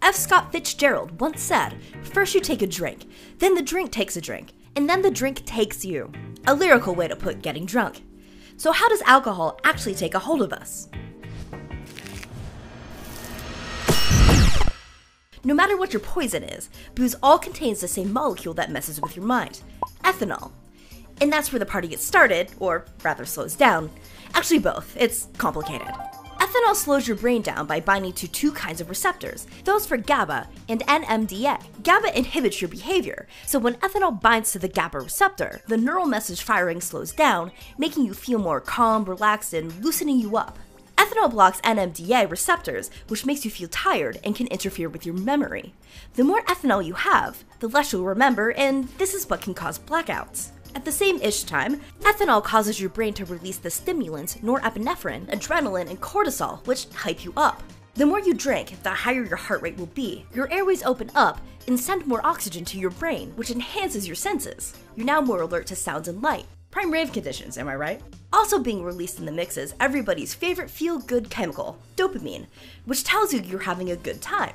F. Scott Fitzgerald once said, "First you take a drink, then the drink takes a drink, and then the drink takes you." A lyrical way to put getting drunk. So how does alcohol actually take a hold of us? No matter what your poison is, booze all contains the same molecule that messes with your mind, ethanol. And that's where the party gets started, or rather slows down. Actually both, it's complicated. Ethanol slows your brain down by binding to two kinds of receptors, those for GABA and NMDA. GABA inhibits your behavior, so when ethanol binds to the GABA receptor, the neural message firing slows down, making you feel more calm, relaxed, and loosening you up. Ethanol blocks NMDA receptors, which makes you feel tired and can interfere with your memory. The more ethanol you have, the less you'll remember, and this is what can cause blackouts. At the same-ish time, ethanol causes your brain to release the stimulants norepinephrine, adrenaline, and cortisol, which hype you up. The more you drink, the higher your heart rate will be. Your airways open up and send more oxygen to your brain, which enhances your senses. You're now more alert to sounds and light. Prime rave conditions, am I right? Also being released in the mix is everybody's favorite feel-good chemical, dopamine, which tells you you're having a good time.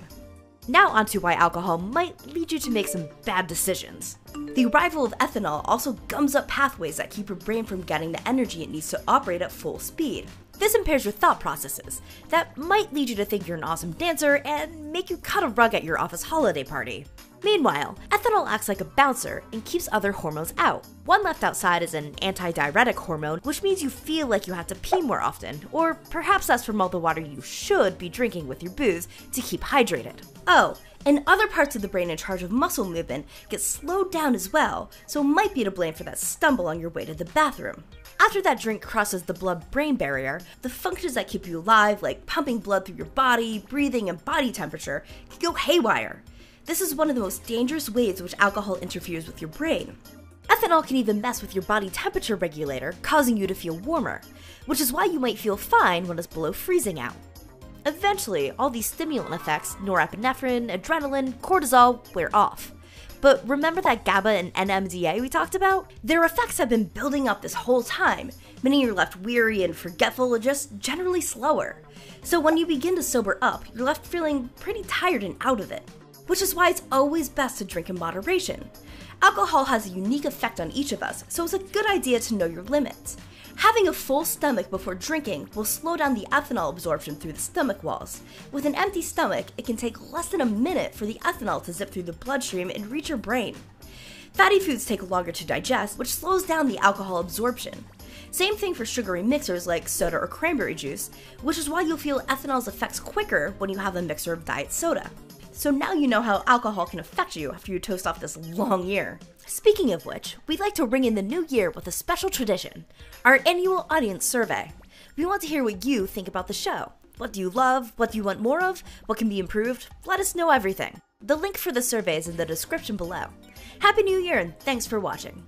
Now onto why alcohol might lead you to make some bad decisions. The arrival of ethanol also gums up pathways that keep your brain from getting the energy it needs to operate at full speed. This impairs your thought processes that might lead you to think you're an awesome dancer and make you cut a rug at your office holiday party. Meanwhile, ethanol acts like a bouncer and keeps other hormones out. One left outside is an antidiuretic hormone, which means you feel like you have to pee more often, or perhaps that's from all the water you should be drinking with your booze to keep hydrated. Oh, and other parts of the brain in charge of muscle movement get slowed down as well, so might be to blame for that stumble on your way to the bathroom. After that drink crosses the blood-brain barrier, the functions that keep you alive, like pumping blood through your body, breathing, and body temperature, can go haywire. This is one of the most dangerous ways in which alcohol interferes with your brain. Ethanol can even mess with your body temperature regulator, causing you to feel warmer, which is why you might feel fine when it's below freezing out. Eventually, all these stimulant effects, norepinephrine, adrenaline, cortisol, wear off. But remember that GABA and NMDA we talked about? Their effects have been building up this whole time, meaning you're left weary and forgetful and just generally slower. So when you begin to sober up, you're left feeling pretty tired and out of it. Which is why it's always best to drink in moderation. Alcohol has a unique effect on each of us, so it's a good idea to know your limits. Having a full stomach before drinking will slow down the ethanol absorption through the stomach walls. With an empty stomach, it can take less than a minute for the ethanol to zip through the bloodstream and reach your brain. Fatty foods take longer to digest, which slows down the alcohol absorption. Same thing for sugary mixers like soda or cranberry juice, which is why you'll feel ethanol's effects quicker when you have a mixer of diet soda. So now you know how alcohol can affect you after you toast off this long year. Speaking of which, we'd like to ring in the new year with a special tradition, our annual audience survey. We want to hear what you think about the show. What do you love? What do you want more of? What can be improved? Let us know everything. The link for the survey is in the description below. Happy New Year and thanks for watching.